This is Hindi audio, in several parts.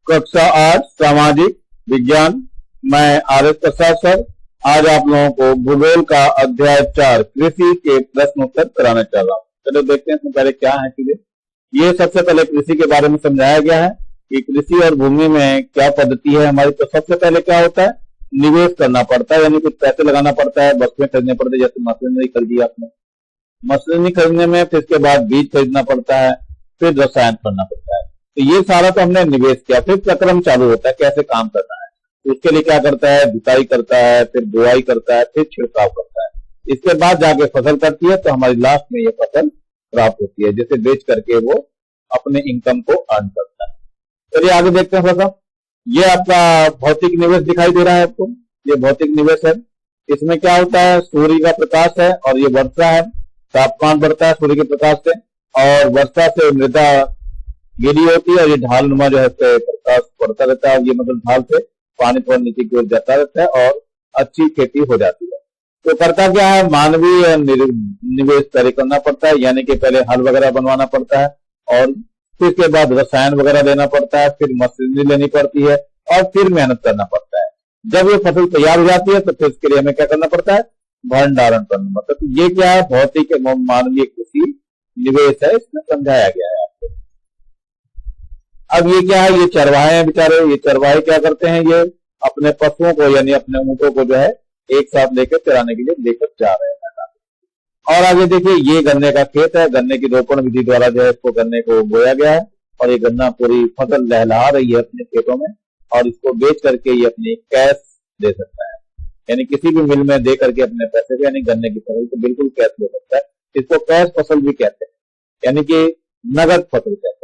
कक्षा 8 सामाजिक विज्ञान। मैं आर.एस. प्रसाद सर आज आप लोगों को भूगोल का अध्याय 4 कृषि के प्रश्न उत्तर कराने चल रहा हूँ। चलो देखते हैं इसमें पहले क्या है चीजें। ये सबसे पहले कृषि के बारे में समझाया गया है कि कृषि और भूमि में क्या पद्धति है हमारी। तो सबसे पहले क्या होता है, निवेश करना पड़ता है, यानी कुछ पैसे लगाना पड़ता है, वस्तुएं खरीदने पड़ती है। जैसे मशीनरी खरीदी आपने, मशीनरी खरीदने में फिर इसके बाद बीज खरीदना पड़ता है, फिर रसायन करना पड़ता है। तो ये सारा तो हमने निवेश किया। फिर चक्रम चालू होता है, कैसे काम करना है। तो उसके लिए क्या करता है, जुताई करता है, फिर बुआई करता है, फिर छिड़काव करता है। इसके बाद जाके फसल करती है, तो हमारी लास्ट में ये फसल प्राप्त होती है, जिसे बेच करके वो अपने इनकम को अर्न करता है। चलिए आगे देखते हैं थोड़ा सा। ये आपका भौतिक निवेश दिखाई दे रहा है आपको, ये भौतिक निवेश है। इसमें क्या होता है, सूर्य का प्रकाश है और ये वर्षा है। तापमान बढ़ता है सूर्य के प्रकाश से, और वर्षा से मृदा गीली होती है और ये ढालनुमा जो है प्रकाश पड़ता रहता है। और ये मतलब ढाल से पानी थोड़ा नीचे की ओर जाता रहता है और अच्छी खेती हो जाती है। तो करता क्या है, मानवीय निवेश पहले करना पड़ता है, यानी कि पहले हल वगैरह बनवाना पड़ता है और फिर उसके बाद रसायन वगैरह लेना पड़ता है, फिर मशीनरी लेनी पड़ती है और फिर मेहनत करना पड़ता है। जब ये फसल तैयार हो जाती है तो फिर इसके लिए हमें क्या करना पड़ता है, भंडारण करना पड़ता है। तो ये क्या है, भौतिक मानवीय कृषि निवेश है, इसमें समझाया गया है आपको। अब ये क्या है, ये चरवाहे हैं बेचारे। ये चरवाहे क्या करते हैं, ये अपने पशुओं को यानी अपने ऊंटों को जो है एक साथ लेकर चराने के लिए लेकर जा रहे हैं। और आगे देखिए, ये गन्ने का खेत है। गन्ने की रोपण विधि द्वारा जो है इसको गन्ने को बोया गया है और ये गन्ना पूरी फसल लहलहा रही है अपने खेतों में, और इसको बेच करके ये अपनी कैश दे सकता है, यानी किसी भी मिल में दे करके अपने पैसे को, यानी गन्ने की फसल को बिल्कुल कैश दे सकता है। इसको कैश फसल भी कहते हैं, यानी कि नगद फसल कहते हैं।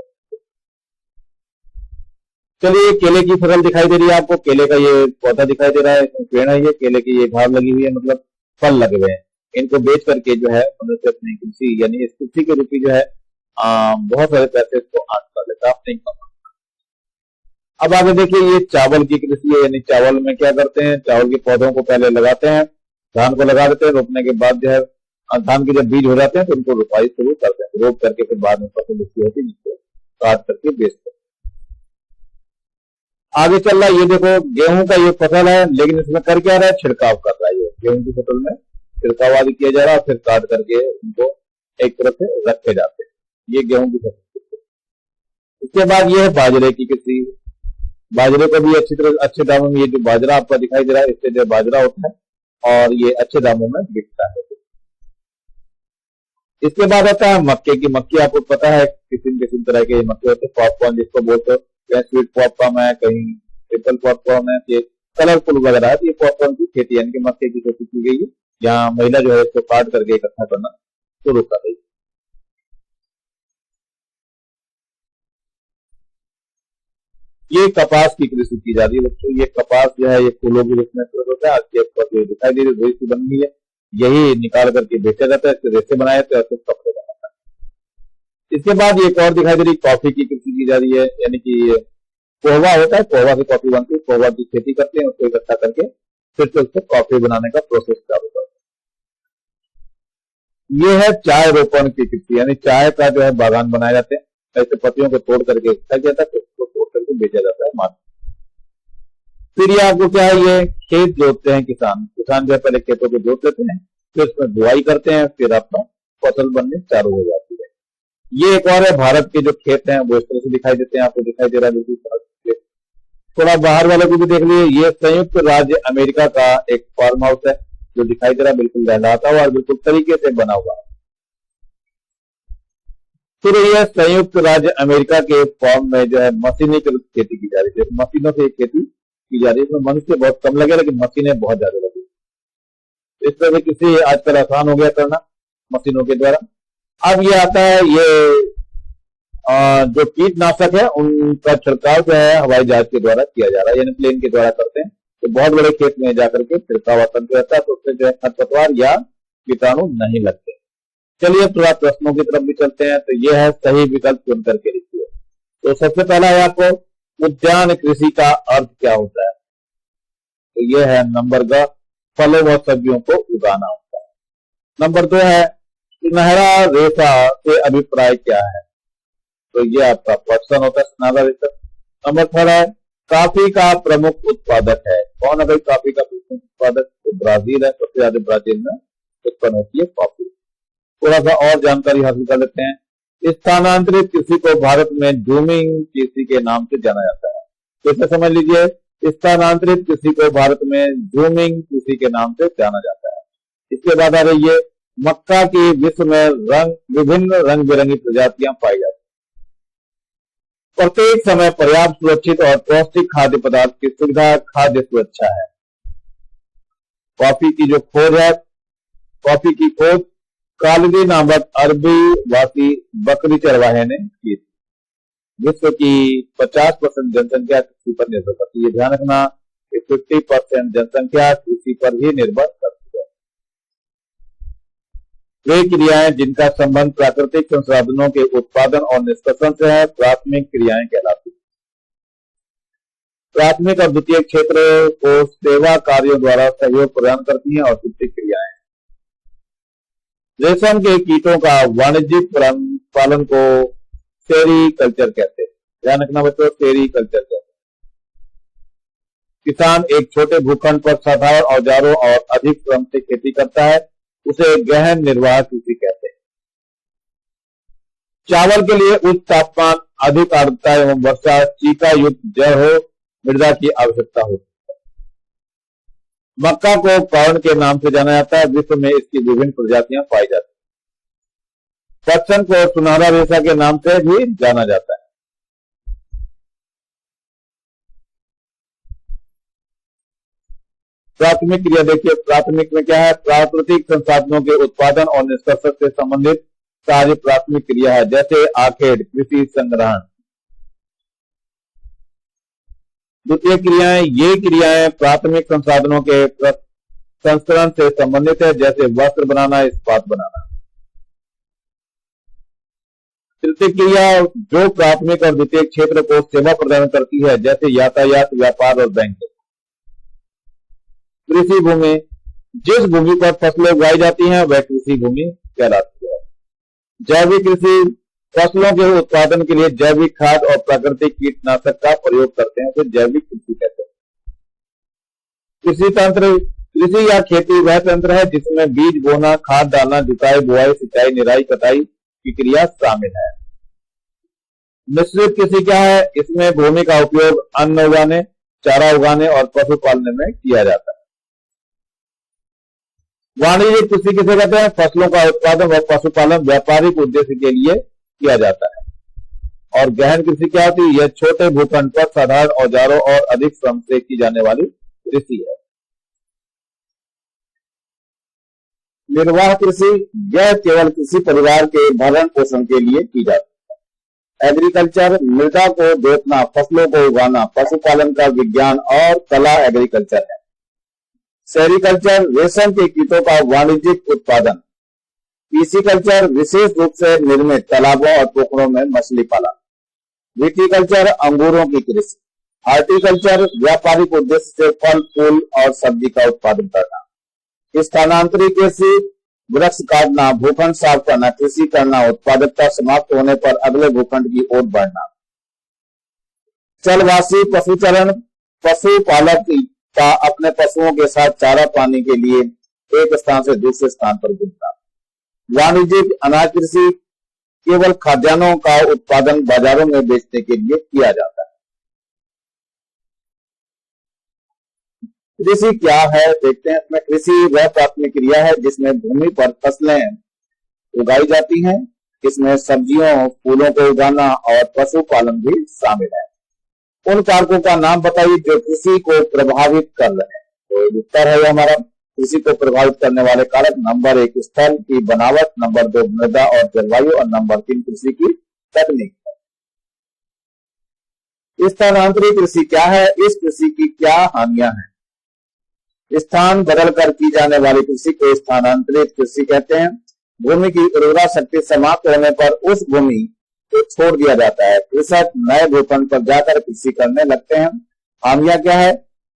चलिए, केले की फसल दिखाई दे रही है आपको। केले का ये पौधा दिखाई दे रहा है, पेड़ है ये केले की, ये घाव लगी हुई है, मतलब फल लगे हुए हैं। इनको बेच करके जो है उनसे अपनी कृषि यानी इस कृषि के रूपी जो है बहुत सारे पैसे इसको अर्न कर लेता है अपने इनकम। अब आगे देखिए, ये चावल की कृषि है, यानी चावल में क्या करते हैं, चावल के पौधों को पहले लगाते हैं, धान को लगा देते हैं, रोपने के बाद जो है धान के जब बीज हो जाते हैं तो उनको रोपाई शुरू करते हैं, रोप करके फिर बाद में फसल उसकी होती है जिसको काट करके बेचते हैं। आगे चल रहा है, ये देखो गेहूं का ये फसल है, लेकिन इसमें कर क्या रहा है, छिड़काव कर रहा है। ये गेहूं की फसल में छिड़काव आदि किया जा रहा है, फिर काट करके उनको एक तरफ से रखे जाते हैं। ये गेहूं की फसल। इसके बाद ये है बाजरे की कृषि। बाजरे को भी अच्छी तरह अच्छे दामों में, ये जो बाजरा आपका दिखाई दे रहा है इससे जो बाजरा होता है और ये अच्छे दामों में बिकता है। इसके बाद आता है मक्के की। मक्की आपको पता है किस्म किस्म तरह के मक्के होते हैं, पॉपकॉर्न जिसको बोलते हो, कहीं स्वीट पॉपकॉर्न है, कहीं ट्रिपल पॉपकॉर्न है, ये कलरफुल वगैरह है। ये पॉपकॉर्न की खेती यानी कि मक्के की खेती की गई है, यहाँ महिला जो है इसको काट करके इकट्ठा करना शुरू कर रही है। ये कपास की कृषि की जा रही है बच्चों। ये कपास जो है ये फूलों के रूप में होता है, जो दिखाई दे रही है बनी हुई है, यही निकाल करके बेचा जाता है, इससे रेशे बनाए जाते हैं और फिर कपड़े बनाता है। इसके बाद एक और दिखाई दे रही कॉफी की कृषि की जा रही है, यानी कि कोहवा होता है, कोहवा से कॉफी बनती है, कोहवा की खेती करते हैं, उसको इकट्ठा करके फिर से उससे कॉफी बनाने का प्रोसेस चालू करते हैं। ये है चाय रोपण की कृषि, यानी चाय का जो है बागान बनाए जाते हैं, ऐसे पत्तियों को तोड़ करके इकट्ठा किया जाता है, फिर उसको तोड़ करके बेचा जाता है मार्केट। फिर ये आपको क्या है, ये खेत जोतते हैं किसान जो है पहले खेतों को जोत लेते हैं, फिर उसमें बुआई करते हैं, फिर आपका फसल बनने चालू हो जाती है। ये एक और है, भारत के जो खेत हैं वो इस तरह से दिखाई देते हैं, आपको दिखाई दे रहा है बिल्कुल। थोड़ा बाहर वालों को भी देख लीजिए, ये संयुक्त राज्य अमेरिका का एक फार्म हाउस है जो दिखाई दे रहा है, बिल्कुल लहलाता हुआ और बिल्कुल तरीके से बना हुआ है। फिर यह संयुक्त राज्य अमेरिका के फॉर्म में जो है मशीनीकृत खेती की जा रही है, मशीनों से खेती की जा रही है। इसमें मनुष्य बहुत कम लगे लेकिन मशीनें बहुत ज्यादा लगी। इस तरह से कृषि आजकल आसान हो गया करना मशीनों के द्वारा। अब ये आता है, ये जो कीटनाशक है उनका छिड़काव जो है हवाई जहाज के द्वारा किया जा रहा है, यानी प्लेन के द्वारा करते हैं। तो बहुत बड़े खेत में जाकर के छिड़काव आतंक रहता है, तो उससे जो है खरपतवार या कीटाणु नहीं लगते। चलिए थोड़ा प्रश्नों की तरफ भी चलते हैं। तो यह है सही विकल्प चुन करके लिखिए। तो सबसे पहला है आपको, उद्यान कृषि का अर्थ क्या होता है। तो यह है नंबर ग, फलों व सब्जियों को उगाना होता है। नंबर 2 है, सुनहरा रेशा से अभिप्राय क्या है। तो ये आपका पर्सन होता है, सुनहरा रेशा। नंबर 3 है कॉफी का प्रमुख उत्पादक है। कौन है भाई कॉफी का प्रमुख उत्पादक? तो ब्राजील है, सबसे ज्यादा ब्राजील में उत्पन्न होती है कॉफी। थोड़ा सा और जानकारी हासिल कर लेते हैं। स्थानांतरित कृषि को भारत में जूमिंग कृषि के नाम से जाना जाता है। तो इसे समझ लीजिए, स्थानांतरित कृषि को भारत में जूमिंग कृषि के नाम से जाना जाता है। इसके बाद आ रही है मक्का की विश्व में विभिन्न रंग बिरंगी प्रजातियां पाई जाती हैं। प्रत्येक समय पर्याप्त सुरक्षित और पौष्टिक खाद्य पदार्थ की सुविधा खाद्य सुरक्षा है। कॉफी की जो खोज है, कॉफी की खोज कालगी नामक अरबी वासी बकरी चरवाहे ने की थी। विश्व की 50% जनसंख्या कृषि पर निर्भर करती है। ध्यान रखना कि 50% जनसंख्या कृषि पर ही निर्भर करती है। वे क्रियाएं जिनका संबंध प्राकृतिक संसाधनों के उत्पादन और निष्कर्षण से है, प्राथमिक क्रियाएं कहलाती हैं। प्राथमिक और द्वितीय क्षेत्र को सेवा कार्यों द्वारा सहयोग प्रदान करती हैं और द्वितीय क्रियाएं रेशम के कीटों का वाणिज्यिक पालन को सेरीकल्चर कहते हैं। ध्यान रखना बच्चों, सेरीकल्चर कहते हैं। किसान एक छोटे भूखंड पर साधारण औजारों और अधिक श्रम से खेती करता है, उसे गहन निर्वाह कृषि कहते हैं। चावल के लिए उच्च तापमान, अधिक आर्द्रता एवं वर्षा, चीका युक्त जड़ हो मृदा की आवश्यकता होती है। मक्का को कॉर्न के नाम से जाना जाता है। विश्व में इसकी विभिन्न प्रजातियां पाई जाती हैं। पटसन को सुनहरा रेशा के नाम से भी जाना जाता है। प्राथमिक क्रिया देखिए, प्राथमिक में क्या है? प्राकृतिक संसाधनों के उत्पादन और निष्कर्षण से संबंधित कार्य प्राथमिक क्रिया है, जैसे आखेट, कृषि संग्रहण। द्वितीय क्रियाएं, ये क्रियाएं प्राथमिक संसाधनों के संस्करण से संबंधित है, जैसे वस्त्र बनाना, इस्पात बनाना। तृतीय क्रिया जो प्राथमिक और द्वितीय क्षेत्र को सेवा प्रदान करती है, जैसे यातायात, व्यापार और बैंकिंग। कृषि भूमि, जिस भूमि पर फसलें उगाई जाती हैं वह कृषि भूमि कहलाती है। जैविक कृषि, फसलों के उत्पादन के लिए जैविक खाद और प्राकृतिक कीटनाशक का प्रयोग करते हैं, तो जैविक कृषि कहते हैं। कृषि तंत्र, कृषि या खेती वह तंत्र है जिसमें बीज बोना, खाद डालना, जुताई, बुआई, सिंचाई, निराई, कटाई की क्रिया शामिल है। मिश्रित कृषि क्या है? इसमें भूमि का उपयोग अन्न उगाने, चारा उगाने और पशु पालने में किया जाता है। वाणिज्यिक कृषि किसे कहते हैं? फसलों का उत्पादन व पशुपालन व्यापारिक उद्देश्य के लिए किया जाता है। और गहन कृषि क्या होती है? यह छोटे भूखंड पर साधारण औजारों और अधिक श्रम से की जाने वाली कृषि है। निर्वाह कृषि, यह केवल किसी परिवार के भरण पोषण के लिए की जाती है। एग्रीकल्चर, मृदा को जोतना, फसलों को उगाना, पशुपालन का विज्ञान और कला एग्रीकल्चर है। सेरीकल्चर, रेशम के कीटों का वाणिज्यिक उत्पादन। पीसीकल्चर, विशेष रूप से निर्मित तालाबों और पोखरों में मछली पालन। विटीकल्चर, अंगूरों की कृषि। हार्टिकल्चर, व्यापारिक उद्देश्य से फल, फूल और सब्जी का उत्पादन करना। स्थानांतरित कृषि, वृक्ष काटना, भूखंड साफ करना, कृषि करना, उत्पादकता समाप्त होने पर अगले भूखंड की ओर बढ़ना। चलवासी पशुचरण, पशुपालक का अपने पशुओं के साथ चारा पाने के लिए एक स्थान से दूसरे स्थान पर घूमना। वाणिज्यिक अनाज कृषि, केवल खाद्यान्नों का उत्पादन बाजारों में बेचने के लिए किया जाता है। कृषि क्या है देखते हैं। इसमें कृषि वह प्राथमिक क्रिया है जिसमें भूमि पर फसलें उगाई जाती हैं। इसमें सब्जियों, फूलों को उगाना और पशुपालन भी शामिल है। उन कारकों का नाम बताइए जो कृषि को प्रभावित कर रहे हैं। तो उत्तर है हमारा कृषि को प्रभावित करने वाले कारक। नंबर 1 स्थल की बनावट, नंबर 2 मृदा और जलवायु और नंबर 3 कृषि की तकनीक। स्थानांतरित कृषि क्या है? इस कृषि की क्या हानियां हैं? स्थान बदलकर की जाने वाली कृषि को स्थानांतरित कृषि कहते हैं। भूमि की उर्वरा शक्ति समाप्त होने पर उस भूमि को छोड़ दिया जाता है। कृषक नए भूखंड पर जाकर कृषि करने लगते हैं। हानियां क्या है?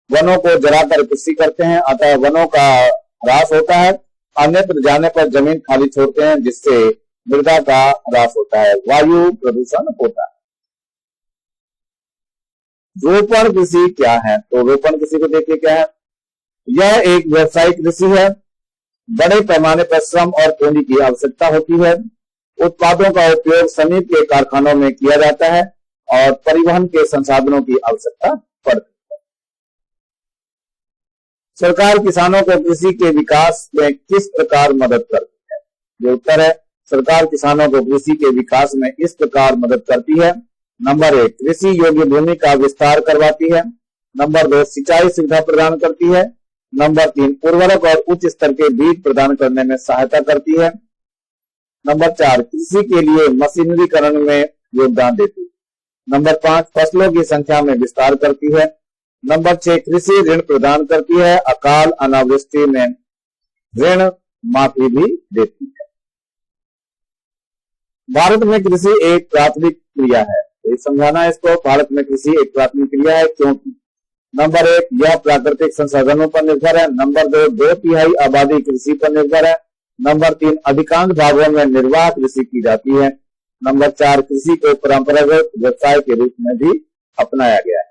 वनों को जलाकर कृषि करते हैं, अतः वनों का ह्रास होता है। अन्यत्र जाने पर जमीन खाली छोड़ते हैं, जिससे मृदा का ह्रास होता है। वायु प्रदूषण होता है। रोपण कृषि क्या है? तो रोपण कृषि को देखिए क्या है। यह एक व्यावसायिक कृषि है। बड़े पैमाने पर श्रम और पूंजी की आवश्यकता होती है। उत्पादों का उपयोग समीप के कारखानों में किया जाता है और परिवहन के संसाधनों की आवश्यकता पड़ती है। सरकार किसानों को कृषि के विकास में किस प्रकार मदद करती है? जो उत्तर है, सरकार किसानों को कृषि के विकास में इस प्रकार मदद करती है। नंबर 1, कृषि योग्य भूमि का विस्तार करवाती है। नंबर 2, सिंचाई सुविधा प्रदान करती है। नंबर 3, उर्वरक और उच्च स्तर के बीज प्रदान करने में सहायता करती है। नंबर 4, कृषि के लिए मशीनरीकरण में योगदान देती है। नंबर 5, फसलों की संख्या में विस्तार करती है। नंबर 6, कृषि ऋण प्रदान करती है। अकाल अनावृष्टि में ऋण माफी भी देती है। भारत में कृषि एक प्राथमिक क्रिया है। तो समझाना है इसको, भारत में कृषि एक प्राथमिक क्रिया है क्योंकि नंबर 1, यह प्राकृतिक संसाधनों पर निर्भर है। नंबर 2, 2/3 आबादी कृषि पर निर्भर है। नंबर 3, अधिकांश भागों में निर्वाह कृषि की जाती है। नंबर 4, कृषि को परंपरागत व्यवसाय के रूप में भी अपनाया गया है।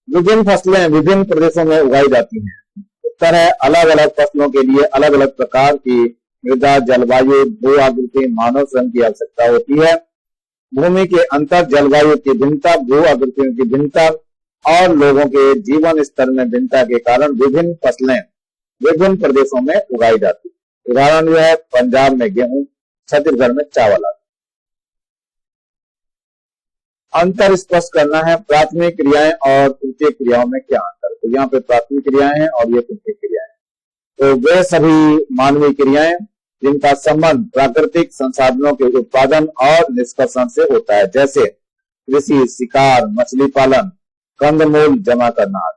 विभिन्न फसलें विभिन्न प्रदेशों में उगाई जाती हैं। उत्तर है, अलग अलग फसलों के लिए अलग अलग प्रकार की मृदा, जलवायु, भू आकृति, मानव श्रम की आवश्यकता होती है। भूमि के अंतर, जलवायु की भिन्नता, भू आकृतियों की भिन्नता और लोगों के जीवन स्तर में भिन्नता के कारण विभिन्न फसलें विभिन्न प्रदेशों में उगाई जाती है। उदाहरण यह है, पंजाब में गेहूं, छत्तीसगढ़ में चावल आदि। अंतर स्पष्ट करना है, प्राथमिक क्रियाएं और तृतीय क्रियाओं में क्या अंतर? तो यहाँ पे प्राथमिक क्रियाएं हैं और ये तृतीय क्रियाएं। तो वे सभी मानवीय क्रियाएं जिनका संबंध प्राकृतिक संसाधनों के उत्पादन और निष्कर्षण से होता है, जैसे कृषि, शिकार, मछली पालन, कंदमूल जमा करना आदि।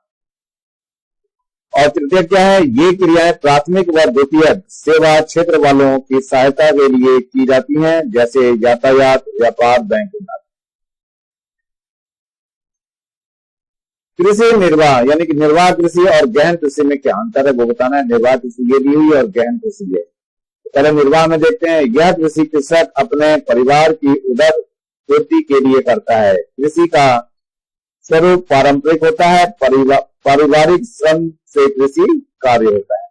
और तृतीय क्या है? ये क्रियाएं प्राथमिक व द्वितीयक सेवा क्षेत्र वालों की सहायता के लिए की जाती हैं, जैसे यातायात, व्यापार, बैंकिंग आदि। कृषि निर्वाह यानी कि निर्वाह कृषि और गहन कृषि में क्या अंतर है वो बताना है। निर्वाह कृषि ये दी हुई और गहन कृषि ये। पहले निर्वाह में देखते हैं। यह कृषि कृषक अपने परिवार की उदर पूर्ति के लिए करता है। कृषि का स्वरूप पारंपरिक होता है। पारिवारिक श्रम से कृषि कार्य होता है।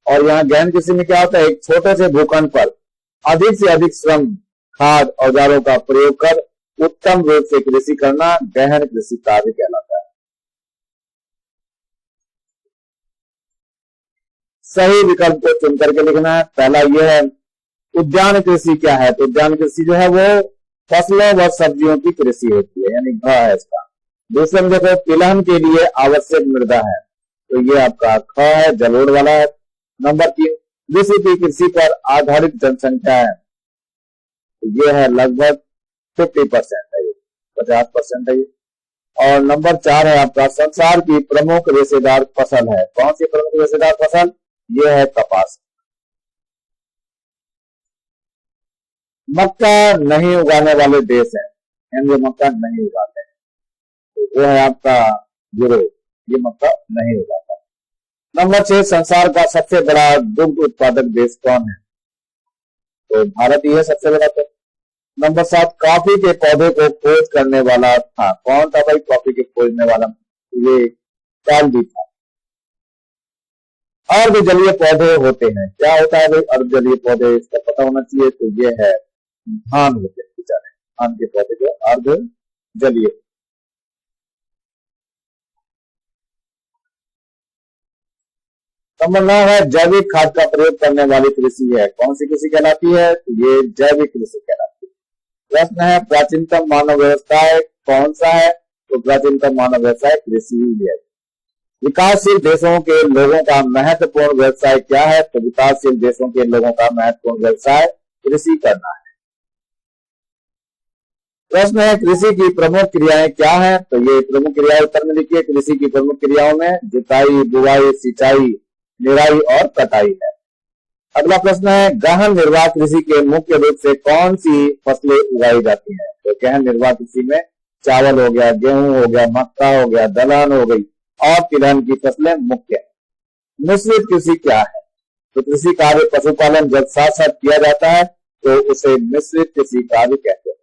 और यहाँ गहन कृषि में क्या होता है? एक छोटे से भूखंड पर अधिक से अधिक श्रम, खाद, औजारों का प्रयोग कर उत्तम रूप से कृषि करना गहन कृषि कार्य कहलाता है। सही विकल्प को चुन करके लिखना है। पहला यह है, उद्यान कृषि क्या है? तो उद्यान कृषि जो है वो फसलों व सब्जियों की कृषि होती है, यानी घ है इसका। दूसरे में देखो, तिलहन के लिए आवश्यक मृदा है, तो ये आपका ख है, जलोढ़ वाला है। नंबर 3, विश्व की कृषि पर आधारित जनसंख्या है, तो ये है लगभग 50% है, 50% है ये। और नंबर 4 है आपका, संसार की प्रमुख रेशेदार फसल है। कौन सी प्रमुख रेशेदार फसल? ये है कपास। मक्का नहीं उगाने वाले देश हैं, यानी मक्का नहीं उगाते हैं, तो वो है आपका यूरोप, ये मक्का नहीं उगाता। नंबर 6, संसार का सबसे बड़ा दुग्ध उत्पादक देश कौन है? तो भारत ही है सबसे बड़ा। तो नंबर 7, कॉफी के पौधे को खोज करने वाला था। कौन था भाई कॉफी के खोजने वाला? ये चार्ल्स था। अर्धजलीय पौधे होते हैं, क्या होता है भाई अर्धजलीय पौधे? इसका पता होना चाहिए। तो ये है धान होते हैं बेचारे, धान के पौधे जो अर्धजलीय। नंबर 9 है, जैविक खाद का प्रयोग करने वाली कृषि है। कौन सी कृषि कहलाती है? तो ये जैविक कृषि कहलाती है। प्रश्न है, प्राचीनतम मानव व्यवसाय कौन सा है? तो प्राचीनतम मानव व्यवसाय कृषि ही है। विकासशील देशों के लोगों का महत्वपूर्ण व्यवसाय क्या है? तो विकासशील देशों के लोगों का महत्वपूर्ण व्यवसाय कृषि करना है। प्रश्न है, कृषि की प्रमुख क्रियाएं क्या हैं? तो ये प्रमुख क्रियाएं उत्तर में लिखिए। कृषि की प्रमुख क्रियाओं में जुताई, बुआई, सिंचाई, निराई और कटाई है। अगला प्रश्न है, गहन निर्वाह कृषि के मुख्य रूप से कौन सी फसलें उगाई जाती हैं? तो गहन निर्वाह कृषि में चावल हो गया, गेहूं हो गया, मक्का हो गया, दलहन हो गई और तिलहन की फसलें मुख्य है। मिश्रित कृषि क्या है? तो कृषि कार्य पशुपालन जब साथ साथ किया जाता है तो उसे मिश्रित कृषि कार्य कहते हैं।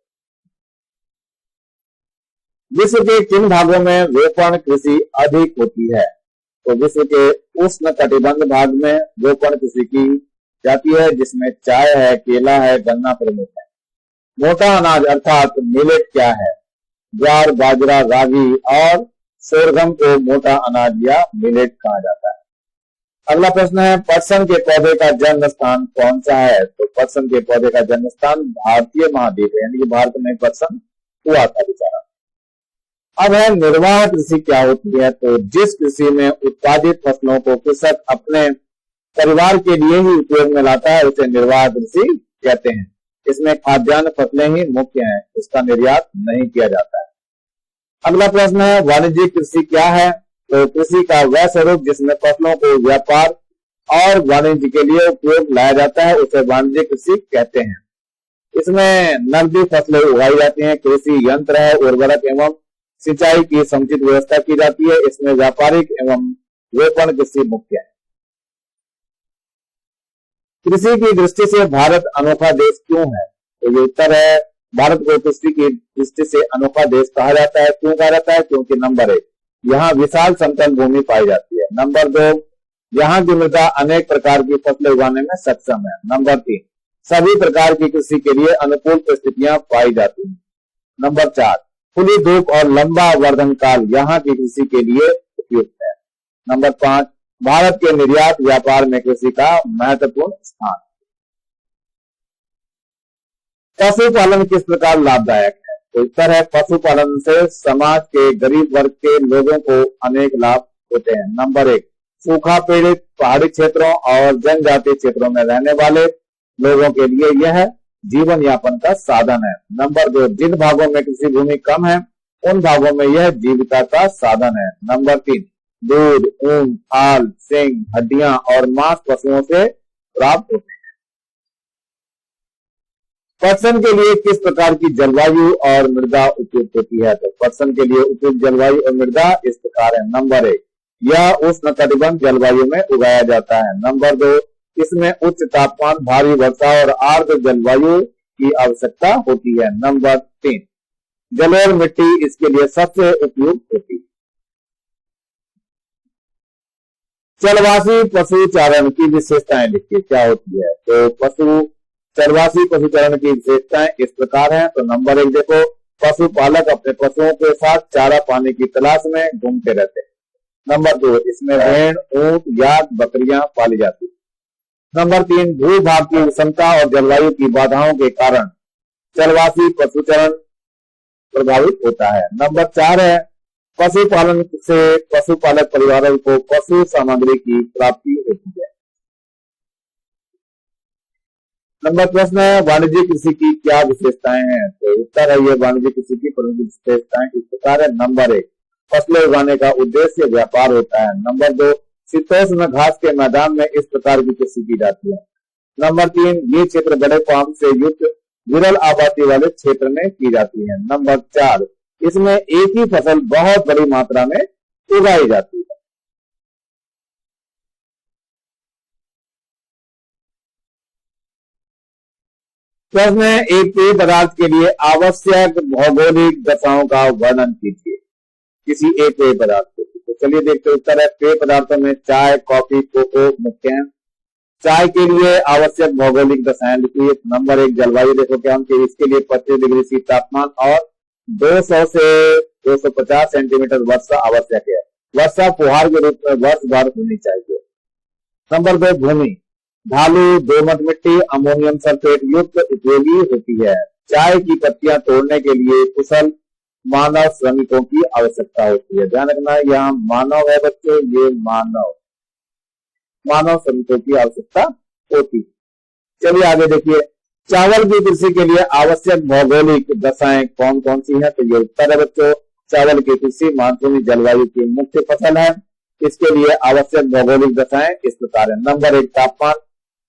विश्व के किन भागों में रोपण कृषि अधिक होती है? तो विश्व के उष्ण कटिबंध भाग में रोपण कृषि की जाती है, जिसमें चाय है, केला है, गन्ना प्रमुख है। मोटा अनाज अर्थात मिलेट क्या है? ज्वार, बाजरा, रागी और सोरगम को मोटा अनाज या मिलेट कहा जाता है। अगला प्रश्न है, पटसन के पौधे का जन्म स्थान कौन सा है? तो पटसन के पौधे का जन्म स्थान भारतीय महाद्वीप है, यानी कि भारत में पटसन हुआ था बेचारा। अब है निर्वाह कृषि क्या होती है? तो जिस कृषि में उत्पादित फसलों को कृषक अपने परिवार के लिए ही उपयोग में लाता है, उसे निर्वाह कृषि कहते हैं। इसमें खाद्यान्न फसलें ही मुख्य हैं, इसका निर्यात नहीं किया जाता है। अगला प्रश्न है, वाणिज्यिक कृषि क्या है? तो कृषि का वह स्वरूप जिसमें फसलों को व्यापार और वाणिज्य के लिए उपयोग लाया जाता है, उसे वाणिज्यिक कृषि कहते हैं। इसमें नकदी फसलें उगाई जाती हैं, कृषि यंत्र है, उर्वरक एवं सिंचाई की समुचित व्यवस्था की जाती है। इसमें व्यापारिक एवं रोपण कृषि मुख्य है। कृषि की दृष्टि से भारत अनोखा देश क्यों है? तो ये उत्तर है, भारत को कृषि की दृष्टि से अनोखा देश कहा जाता है। क्यों कहा जाता है? क्योंकि नंबर 1, यहाँ विशाल समतल भूमि पाई जाती है। नंबर 2, यहाँ की मृदा अनेक प्रकार की फसलें उगाने में सक्षम है। नंबर 3, सभी प्रकार की कृषि के लिए अनुकूल परिस्थितियां पाई जाती हैं। नंबर 4, खुली धूप और लंबा वर्धन काल यहाँ की कृषि के लिए उपयुक्त है। नंबर 5, भारत के निर्यात व्यापार में कृषि का महत्वपूर्ण स्थान। पशुपालन किस प्रकार लाभदायक है? तो उत्तर है, पशुपालन से समाज के गरीब वर्ग के लोगों को अनेक लाभ होते हैं। नंबर 1, सूखा पीड़ित पहाड़ी क्षेत्रों और जनजातीय क्षेत्रों में रहने वाले लोगों के लिए यह जीवन यापन का साधन है। नंबर 2, जिन भागों में कृषि भूमि कम है, उन भागों में यह जीविका का साधन है। नंबर 3, दूध, ऊन, खाल, सींग, हड्डियां और मांस पशुओं से प्राप्त होते हैं। पटसन के लिए किस प्रकार की जलवायु और मृदा उपयुक्त होती है? तो पटसन के लिए उपयुक्त जलवायु और मृदा इस प्रकार है। नंबर 1, यह उष्णकटिबंध जलवायु में उगाया जाता है। नंबर 2, इसमें उच्च तापमान, भारी वर्षा और आर्द्र जलवायु की आवश्यकता होती है। नंबर 3, जलोढ़ मिट्टी इसके लिए सबसे उपयुक्त होती है। चरवासी पशुचारण की विशेषताएं लिखिए, क्या होती है? तो चरवासी पशुचारण की विशेषताएं इस प्रकार हैं। तो नंबर 1 देखो, पशुपालक अपने पशुओं के साथ चारा पानी की तलाश में घूमते रहते हैं। नंबर 2, इसमें भेड़, ऊंट, याक, बकरियां पाली जाती है। नंबर 3, भूभाग की विषमता और जलवायु की बाधाओं के कारण चरवासी पशुचारण प्रभावित होता है। नंबर 4 है, पशुपालन से पशुपालक परिवारों को पशु सामग्री की प्राप्ति होती है। नंबर प्रश्न है, वाणिज्यिक कृषि की क्या विशेषताएं हैं? तो उत्तर है, ये वाणिज्यिक कृषि की प्रमुख विशेषताएं इस प्रकार है। नंबर 1, फसलें उगाने का उद्देश्य व्यापार होता है। नंबर 2, शीतोष्ण घास के मैदान में इस प्रकार की कृषि की जाती है। नंबर 3, ये क्षेत्र बड़े फार्म से युक्त विरल आबादी वाले क्षेत्र में की जाती है। नंबर 4, इसमें एक ही फसल बहुत बड़ी मात्रा में उगाई जाती है। प्रश्न है, एक पेय पदार्थ के लिए आवश्यक भौगोलिक दशाओं का वर्णन कीजिए, किसी एक पेय पदार्थ के। तो चलिए देखते हैं, उत्तर है, पेय पदार्थों में चाय, कॉफी, कोको मुख्य हैं। चाय के लिए आवश्यक भौगोलिक दशाएं लिखिए। नंबर 1, जलवायु देखो क्या होती है, इसके लिए 25 डिग्री सी तापमान और 200 से 250 सेंटीमीटर वर्षा आवश्यक है। वर्षा फुहार के रूप में वर्ष भर होनी चाहिए। नंबर 2, भूमि ढालू, दोमट मिट्टी, अमोनियम सल्फेट युक्त उपयोगी होती है। चाय की पत्तियां तोड़ने के लिए कुशल मानव श्रमिकों की आवश्यकता होती है। ध्यान रखना, यहाँ मानव है बच्चों, ये मानव श्रमिकों की आवश्यकता होती है। चलिए आगे देखिए, चावल की कृषि के लिए आवश्यक भौगोलिक दशाएं कौन कौन सी है? तो ये उत्तर है बच्चों, चावल की कृषि मानसूनी जलवायु की मुख्य फसल है। इसके लिए आवश्यक भौगोलिक दशाएं इस प्रकार है। नंबर 1, तापमान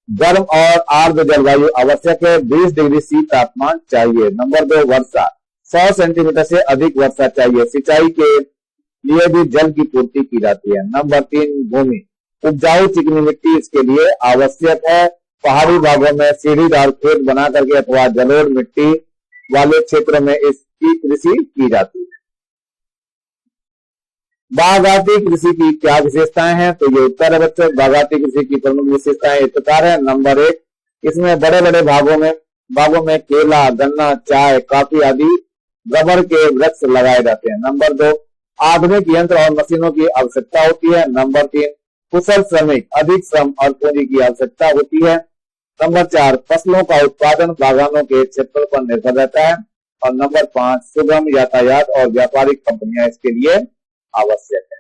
गर्म और आर्द्र जलवायु आवश्यक है, 20 डिग्री सी तापमान चाहिए। नंबर 2, वर्षा 100 सेंटीमीटर से अधिक वर्षा चाहिए, सिंचाई के लिए भी जल की पूर्ति की जाती है। नंबर 3, भूमि उपजाऊ चिकनी मिट्टी इसके लिए आवश्यक है। पहाड़ी भागों में सीढ़ीदार खेत बना करके अथवा जलोढ़ मिट्टी वाले क्षेत्र में इसकी कृषि की जाती है। बागायती कृषि की क्या विशेषताएं हैं? तो ये उत्तर है बच्चों। बागायती कृषि की प्रमुख विशेषताएं इस प्रकार है। नंबर 1, इसमें बड़े बड़े बागों में केला, गन्ना, चाय, कॉफी आदि रबर के वृक्ष लगाए जाते हैं। नंबर 2, आधुनिक यंत्र और मशीनों की आवश्यकता होती है। नंबर 3, कुशल श्रमिक, अधिक श्रम और पूंजी की आवश्यकता होती है। नंबर 4, फसलों का उत्पादन बागानों के क्षेत्र पर निर्भर रहता है। और नंबर 5, सुगम यातायात और व्यापारिक कंपनियां इसके लिए आवश्यक है।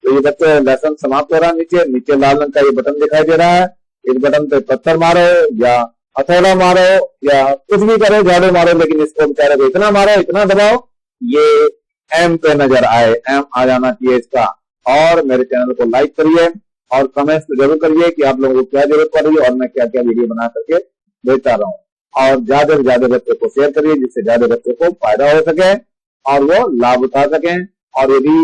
तो ये बच्चों लेसन समाप्त हो रहा है। नीचे लाल रंग का ये बटन दिखाई दे रहा है। इस बटन पे पत्थर मारो या हथौड़ा मारो या कुछ भी करो, झाड़ू मारो, लेकिन इसको बेचारे को इतना मारो, इतना दबाओ ये एम पे नजर आए, एम आ जाना चाहिए इसका। और मेरे चैनल को लाइक करिए और कमेंट्स जरूर करिए कि आप लोगों को क्या जरूरत पड़ रही है और मैं क्या क्या वीडियो बना करके देता रहूं। और ज्यादा से ज्यादा बच्चों को शेयर करिए जिससे ज्यादा बच्चों को फायदा हो सके और वो लाभ उठा सकें। और यदि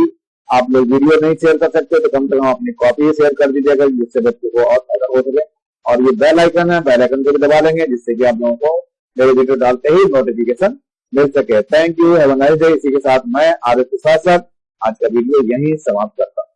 आप लोग वीडियो नहीं शेयर कर सकते तो कम से कम अपनी कॉपी शेयर कर दीजिएगा जिससे बच्चों को और फायदा हो सके। और ये बेल आइकन है, बेल आइकन को भी दबा लेंगे जिससे कि आप लोगों को मेरे वीडियो डालते ही नोटिफिकेशन मिल सके। Thank you, have a nice day. इसी के साथ मैं आरिफ प्रसाद सर आज का वीडियो यहीं समाप्त करता हूं।